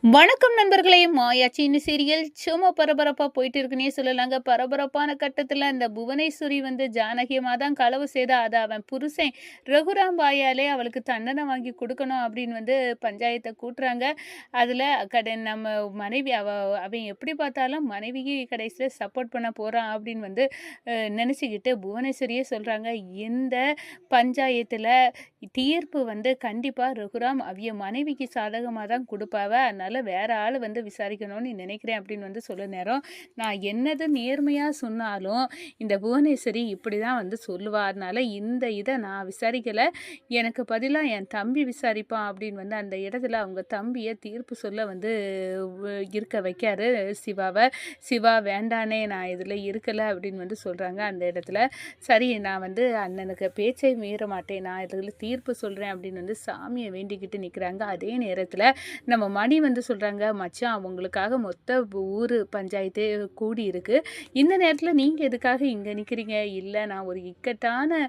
வணக்கம் நண்பர்களே! மாயாச்சின்னு சீரியல் சும்மா பரபரப்பா போயிட்டு இருக்குன்னே சொல்லலாங்க. பரபரப்பான கட்டத்தில அந்த புவனேஸ்வரி வந்து ஜானகி அம்மா தான் களவு செய்தா, அத அவன் புருஷன் ரகுராம் வாயாலே அவளுக்கு தண்டனை வாங்கி குடுக்கணும் அப்படின்னு வந்து பஞ்சாயத்த கூட்டுறாங்க. அதில நம்ம மனைவி அவன் எப்படி பார்த்தாலும் மனைவிக்கு கடைசியில சப்போர்ட் பண்ண போறான் அப்படின்னு வந்து நெனச்சுக்கிட்டு புவனேஸ்வரியே சொல்றாங்க. இந்த பஞ்சாயத்தில தீர்ப்பு வந்து கண்டிப்பா ரகுராம் அவிய மனைவிக்கு சாதகமா தான் குடுப்பாவ. அதனால வேற ஆளு வந்து விசாரிக்கணும்னு நினைக்கிறேன் அப்படின்னு வந்து சொல்ல நேரம், நான் என்னது நேர்மையா சொன்னாலும், இந்த புவனேஸ்வரி இப்படிதான் வந்து சொல்லுவா. அதனால இந்த இத நான் விசாரிக்கல. எனக்கு பதிலா என் தம்பி விசாரிப்பான் அப்படின்னு வந்து அந்த இடத்துல அவங்க தம்பிய தீர்ப்பு சொல்ல வந்து இருக்க வைக்காரு சிவாவ. சிவா வேண்டானே நான் இதுல இருக்கல அப்படின்னு வந்து சொல்றாங்க அந்த இடத்துல. சரி நான் வந்து அண்ணனுக்கு பேச்சை மீற மாட்டேன். நான் இதுல தீர்ப்பு சொல்றேன் அப்படின்னு வந்து சாமிய வேண்டிக்கிட்டு நிக்கிறாங்க. அதே நேரத்துல நம்ம மணி வந்து சொல்றாங்க, மச்சான் அவங்களுக்காக மொத்த ஊரு பஞ்சாயத்தே கூடி இருக்கு. இந்த நேரத்துல நீங்க எதுக்காக இங்க நிக்கிறீங்க? இல்ல நான் ஒரு இக்கட்டான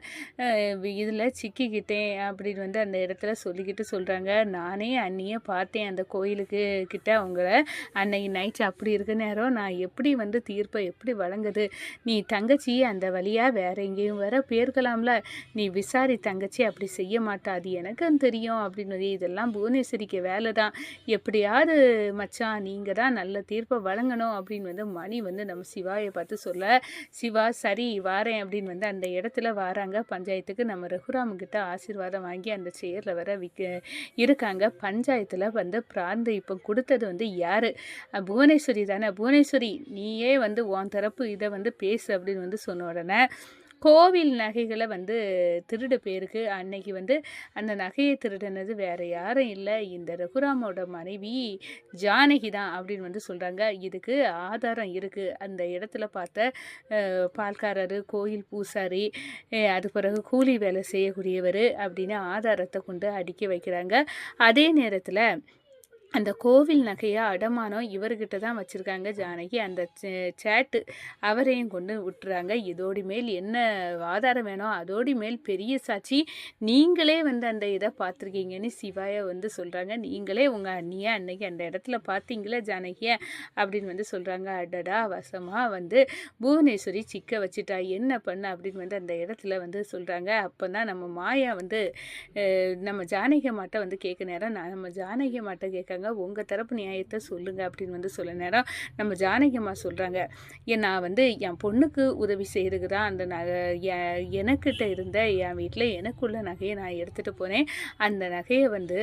இதுல சிக்கிக்கிட்டேன் அப்படின்னு வந்து அந்த இடத்துல சொல்லிக்கிட்டு சொல்றாங்க. நானே அண்ணிய பார்த்தேன் அந்த கோயிலுக்கு கிட்ட அவங்கள. அன்னைக்கு நைட் அப்படி இருக்க நேரம் நான் எப்படி வந்து தீர்ப்பை எப்படி வழங்குது? நீ தங்கச்சி அந்த வழியா வேற எங்கேயும் வேற போயிருக்கலாம்ல. நீ விசாரி தங்கச்சி அப்படி செய்ய மாட்டா. அது எனக்கும் தெரியும் அப்படின்னு இதெல்லாம் புவனேஸ்வரிக்கு வேலை தான். எப்படியாவது மச்சான் நீங்க தான் நல்ல தீர்ப்பை வழங்கணும் அப்படின்னு வந்து மணி வந்து நம்ம சிவாயை பார்த்து சொல்ல, சிவா சரி வாரேன் அப்படின்னு வந்து அந்த இடத்துல வாராங்க பஞ்சாயத்துக்கு. நம்ம ரகுராமுக்கிட்ட ஆசீர்வாதம் வாங்கி அந்த சேர்ல வர இருக்காங்க. பஞ்சாயத்துல வந்து பிரார்ந்து இப்போ கொடுத்தது வந்து யாரு? புவனேஸ்வரி தானே. புவனேஸ்வரி நீயே வந்து உன் தரப்பு இதை வந்து பேசு அப்படின்னு வந்து சொன்ன உடனே கோவில் நகைகளை வந்து திருடு பேருக்கு அன்னைக்கு வந்து அந்த நகையை திருடினது வேற யாரும் இல்லை, இந்த ரகுராமோட மனைவி ஜானகி தான் அப்படின்னு வந்து சொல்கிறாங்க. இதுக்கு ஆதாரம் இருக்குது. அந்த இடத்துல பார்த்த பால்காரரு, கோயில் பூசாரி, அது பிறகு கூலி வேலை செய்யக்கூடியவர் அப்படின்னு ஆதாரத்தை கொண்டு அடுக்கி வைக்கிறாங்க. அதே நேரத்தில் அந்த கோவில் நகையை அடமானம் இவர்கிட்ட தான் வச்சுருக்காங்க ஜானகி. அந்த சேட்டு அவரையும் கொண்டு விட்டுறாங்க. இதோடி மேல் என்ன ஆதாரம் வேணும், அதோடி மேல் பெரிய சாட்சி நீங்களே வந்து அந்த இதை பார்த்துருக்கீங்கன்னு சிவாயை வந்து சொல்கிறாங்க. நீங்களே உங்கள் அண்ணியை அன்னைக்கு அந்த இடத்துல பார்த்தீங்களே ஜானகியை அப்படின்னு வந்து சொல்கிறாங்க. அடடா வசமாக வந்து புவனேஸ்வரி சிக்க வச்சுட்டா, என்ன பண்ண அப்படின்னு வந்து அந்த இடத்துல வந்து சொல்கிறாங்க. அப்போ தான் நம்ம மாயா வந்து நம்ம ஜானகி அம்மாட்ட வந்து கேட்க நேரம் நம்ம ஜானகி அம்மாட்ட கேட்காங்க, உங்கள் தரப்பு நியாயத்தை சொல்லுங்கள் அப்படின்னு வந்து சொல்ல நேரம் நம்ம ஜானகி அம்மா சொல்கிறாங்க, நான் வந்து என் பொண்ணுக்கு உதவி செய்கிறதுக்கு தான் அந்த நகை எனக்கிட்ட இருந்த என் வீட்டில் எனக்குள்ள நகையை நான் எடுத்துகிட்டு போனேன். அந்த நகையை வந்து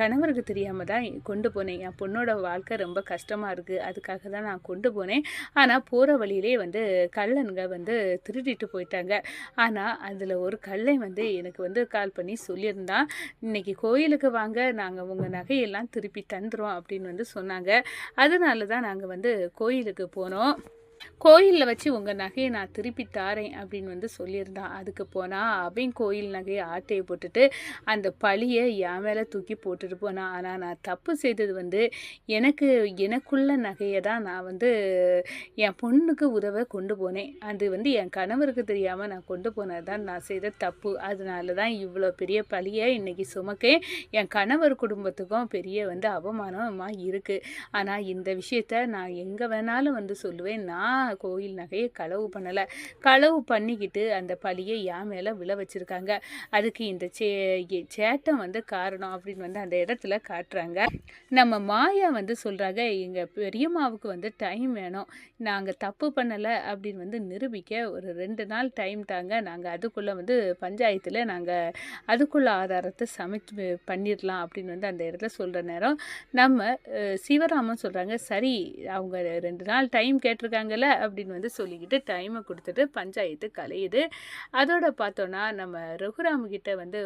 கணவருக்கு தெரியாமல் தான் கொண்டு போனேன். என் பொண்ணோட வாழ்க்கை ரொம்ப கஷ்டமாக இருக்குது, அதுக்காக தான் நான் கொண்டு போனேன். ஆனால் போகிற வழியிலே வந்து கள்ளனுங்க வந்து திருடிட்டு போயிட்டாங்க. ஆனால் அதில் ஒரு கள்ளன் வந்து எனக்கு வந்து கால் பண்ணி சொல்லியிருந்தான், இன்னைக்கு கோயிலுக்கு வாங்க நாங்கள் உங்கள் நகையெல்லாம் திருப்பி தந்துடும் அப்படின்னு வந்து சொன்னாங்க. அதனால தான் நாங்கள் வந்து கோயிலுக்கு போனோம். கோயிலில் வச்சு உங்கள் நகையை நான் திருப்பி தாரேன் அப்படின்னு வந்து சொல்லியிருந்தான். அதுக்கு போனால் அவன் கோயில் நகையை ஆட்டையை போட்டுட்டு அந்த பழியை என் மேலே தூக்கி போட்டுட்டு போனான். ஆனால் நான் தப்பு செய்தது வந்து எனக்குள்ள நகையை தான் நான் வந்து என் பொண்ணுக்கு உதவ கொண்டு போனேன். அது வந்து என் கணவருக்கு தெரியாமல் நான் கொண்டு போனது தான் நான் செய்த தப்பு. அதனால தான் இவ்வளோ பெரிய பழியை இன்றைக்கி சுமக்கேன். என் கணவர் குடும்பத்துக்கும் பெரிய வந்து அவமானமாக இருக்குது. ஆனால் இந்த விஷயத்த நான் எங்கே வேணாலும் வந்து சொல்லுவேன், நான் கோயில் நகையை களவு பண்ணலை. களவு பண்ணிக்கிட்டு அந்த பழியை என் மேலே விழ வச்சுருக்காங்க. அதுக்கு இந்த சேட்டம் வந்து காரணம் அப்படின்னு வந்து அந்த இடத்துல காட்டுறாங்க. நம்ம மாயா வந்து சொல்கிறாங்க, எங்கள் பெரியம்மாவுக்கு வந்து டைம் வேணும், நாங்கள் தப்பு பண்ணலை அப்படின்னு வந்து நிரூபிக்க ஒரு 2 நாள் டைம் தாங்க. நாங்கள் அதுக்குள்ளே வந்து பஞ்சாயத்தில் நாங்கள் அதுக்குள்ள ஆதாரத்தை பண்ணிடலாம் அப்படின்னு வந்து அந்த இடத்துல சொல்கிற நேரம் நம்ம சிவராமன் சொல்கிறாங்க, சரி அவங்க 2 நாள் டைம் கேட்டிருக்காங்கல்ல அப்படின்னு வந்து சொல்லிக்கிட்டு டைமை கொடுத்துட்டு பஞ்சாயத்து கலையுது. அதோட பார்த்தோன்னா நம்ம ரகுராமுக்கிட்ட வந்து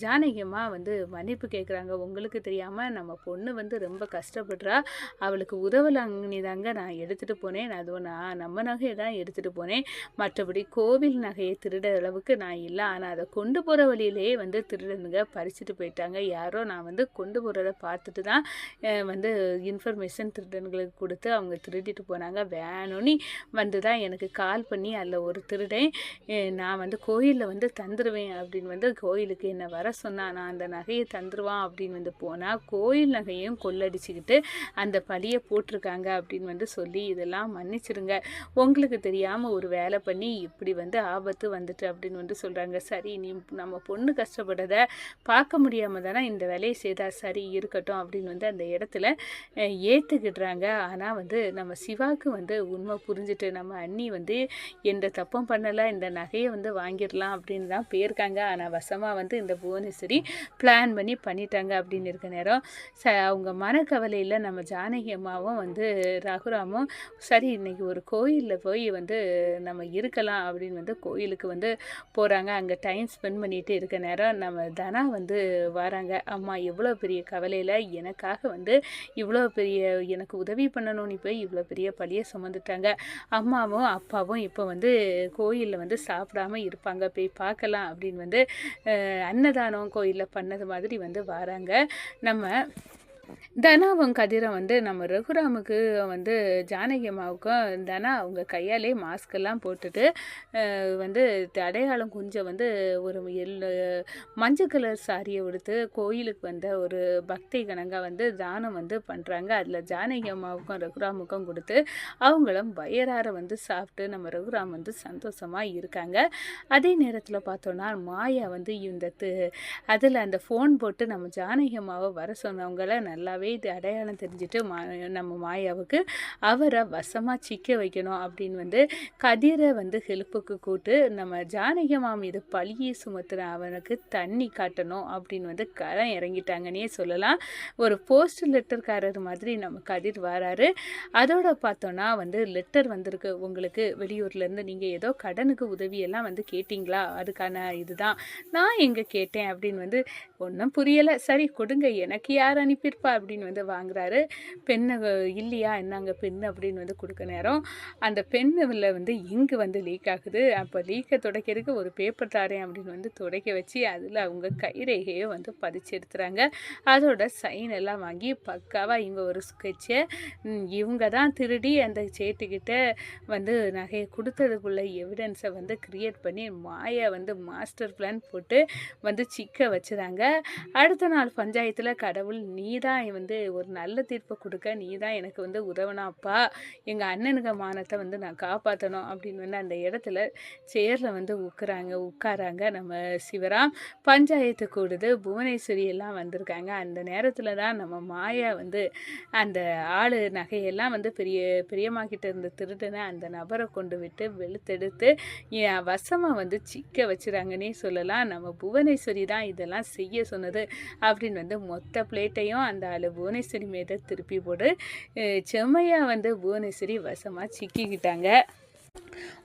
ஜானகியம்மா வந்து மன்னிப்பு கேட்குறாங்க. உங்களுக்கு தெரியாமல் நம்ம பொண்ணு வந்து ரொம்ப கஷ்டப்படுறா, அவளுக்கு உதவலாங்கன்னு தாங்க நான் எடுத்துகிட்டு போனேன். அதுவும் நான் நம்ம நகையை தான் எடுத்துகிட்டு போனேன், மற்றபடி கோவில் நகையை திருட அளவுக்கு நான் இல்லை. ஆனால் அதை கொண்டு போகிற வழியிலேயே வந்து திருடனுங்க பறிச்சுட்டு போயிட்டாங்க. யாரோ நான் வந்து கொண்டு போகிறத பார்த்துட்டு தான் வந்து இன்ஃபர்மேஷன் திருடன்களுக்கு கொடுத்து அவங்க திருடிட்டு போனாங்க. ஆனோனே வந்து தான் எனக்கு கால் பண்ணி அதில் ஒரு திருடன் நான் வந்து கோயிலில் வந்து தந்துடுவேன் அப்படின்னு வந்து கோயிலுக்கு என்னை வர சொன்னான். நான் அந்த நகையை தந்துடுவான் அப்படின்னு வந்து போனால் கோயில் நகையும் கொள்ளடிச்சிக்கிட்டு அந்த பழியை போட்டிருக்காங்க அப்படின்னு வந்து சொல்லி இதெல்லாம் மன்னிச்சிடுங்க. உங்களுக்கு தெரியாமல் ஒரு வேலை பண்ணி இப்படி வந்து ஆபத்து வந்துட்டு அப்படின்னு வந்து சொல்கிறாங்க. சரி, நீ நம்ம பொண்ணு கஷ்டப்பட்டதை பார்க்க முடியாமல் தானே இந்த வேலையை செய்தா, சரி இருக்கட்டும் அப்படின்னு வந்து அந்த இடத்துல ஏற்றுக்கிடுறாங்க. ஆனால் வந்து நம்ம சிவாவுக்கு வந்து உண்மை புரிஞ்சுட்டு நம்ம அண்ணி வந்து எந்த தப்பும் பண்ணலை, இந்த நகையை வந்து வாங்கிடலாம் அப்படின்னு தான் போயிருக்காங்க. ஆனால் வசமாக வந்து இந்த புவனேஸ்வரி பிளான் பண்ணி பண்ணிட்டாங்க அப்படின்னு இருக்க நேரம் அவங்க மனக்கவலையில் நம்ம ஜானகி அம்மாவும் வந்து ரகுராமும் சரி இன்னைக்கு ஒரு கோயிலில் போய் வந்து நம்ம இருக்கலாம் அப்படின்னு வந்து கோயிலுக்கு வந்து போகிறாங்க. அங்கே டைம் ஸ்பெண்ட் பண்ணிட்டு இருக்க நேரம் நம்ம தனா வந்து வராங்க. அம்மா எவ்வளோ பெரிய கவலையில் எனக்காக வந்து இவ்வளோ பெரிய எனக்கு உதவி பண்ணணும்னு போய் இவ்வளோ பெரிய பழியை சுமந்துட்டாங்க. அம்மாவும் அப்பாவும் இப்போ வந்து கோயிலில் வந்து சாப்பிடாம இருப்பாங்க, போய் பார்க்கலாம் அப்படின்னு வந்து அன்னதானம் கோயிலில் பண்ணது மாதிரி வந்து வராங்க. நம்ம தனாவும் கதிரும் வந்து நம்ம ரகுராமுக்கு வந்து ஜானகி அம்மாவுக்கும் தனா அவங்க கையாலே மாஸ்கெல்லாம் போட்டுட்டு வந்து அடையாளம் கொஞ்சம் வந்து ஒரு மஞ்சள் கலர் சாரியை உடுத்து கோயிலுக்கு வந்த ஒரு பக்தி கணங்க வந்து தானம் வந்து பண்ணுறாங்க. அதில் ஜானகி அம்மாவுக்கும் ரகுராமுக்கும் கொடுத்து அவங்களும் வயறார வந்து சாப்பிட்டு நம்ம ரகுராம் வந்து சந்தோஷமாக இருக்காங்க. அதே நேரத்தில் பார்த்தோன்னா மாயா வந்து இந்த அதில் அந்த ஃபோன் போட்டு நம்ம ஜானகி அம்மாவை வர சொன்னவங்கள நல்லாவே இது அடையாளம் தெரிஞ்சுட்டு நம்ம மாயாவுக்கு அவரை வசமாக சிக்க வைக்கணும் அப்படின்னு வந்து கதிரை வந்து ஹெல்ப்புக்கு கூட்டு நம்ம ஜானகி அம்மா மீது பழியை சுமத்துற அவனுக்கு தண்ணி காட்டணும் அப்படின்னு வந்து கரம் இறங்கிட்டாங்கன்னே சொல்லலாம். ஒரு போஸ்ட் லெட்டர்காரர் மாதிரி நம்ம கதிர் வராரு. அதோட பார்த்தோன்னா வந்து லெட்டர் வந்திருக்கு, உங்களுக்கு வெளியூர்லேருந்து நீங்கள் ஏதோ கடனுக்கு உதவியெல்லாம் வந்து கேட்டிங்களா, அதுக்கான இதுதான் நான் எங்கே கேட்டேன் அப்படின்னு வந்து ஒன்றும் புரியலை. சரி கொடுங்க, எனக்கு யார் அனுப்பியிருப்பா அப்படின்னு வந்து வாங்குறாரு. பெண்ணை இல்லையா என்னங்க பெண்ணு அப்படின்னு வந்து கொடுக்க நேரம் அந்த பெண்ணில் வந்து இங்கு வந்து லீக் ஆகுது. அப்போ லீக்கை துடைக்கிறதுக்கு ஒரு பேப்பர் தாரேன் அப்படின்னு வந்து துடைக்க வச்சு அதில் அவங்க கைரேகையை வந்து பதிச்சு எடுத்துகிறாங்க. அதோட சைன் எல்லாம் வாங்கி பக்காவாக இங்கே ஒரு ஸ்கெட்சை இவங்க தான் திருடி அந்த சேட்டுக்கிட்ட வந்து நகையை கொடுத்ததுக்குள்ள எவிடன்ஸை வந்து கிரியேட் பண்ணி மாயா வந்து மாஸ்டர் பிளான் போட்டு வந்து சிக்க வச்சுறாங்க. அடுத்த நாள் பஞ்சாயத்தில் கடவுள் நீ தான் வந்து ஒரு நல்ல தீர்ப்பை கொடுக்க, நீ தான் எனக்கு வந்து உதவனாப்பா, எங்கள் அண்ணனுக்கு மானத்தை வந்து நான் காப்பாற்றணும் அப்படின்னு வந்து அந்த இடத்துல சேரில் வந்து உட்காராங்க நம்ம சிவராம். பஞ்சாயத்து கூடுது, புவனேஸ்வரி எல்லாம் வந்திருக்காங்க. அந்த நேரத்தில் தான் நம்ம மாயா வந்து அந்த ஆள் நகையெல்லாம் வந்து பெரியம்மாக்கிட்ட இருந்த திருடனை அந்த நபரை கொண்டு விட்டு வெளுத்தெடுத்து வசமாக வந்து சிக்க வச்சுறாங்கன்னே சொல்லலாம். நம்ம புவனேஸ்வரி தான் இதெல்லாம் செய்ய சொன்னது அப்படின்னு வந்து மொத்த பிளேட்டையும் அந்த ஆள் புவனேஸ்வரி மீது திருப்பி போட்டு செம்மையாக வந்து புவனேஸ்வரி வசமாக சிக்கிக்கிட்டாங்க.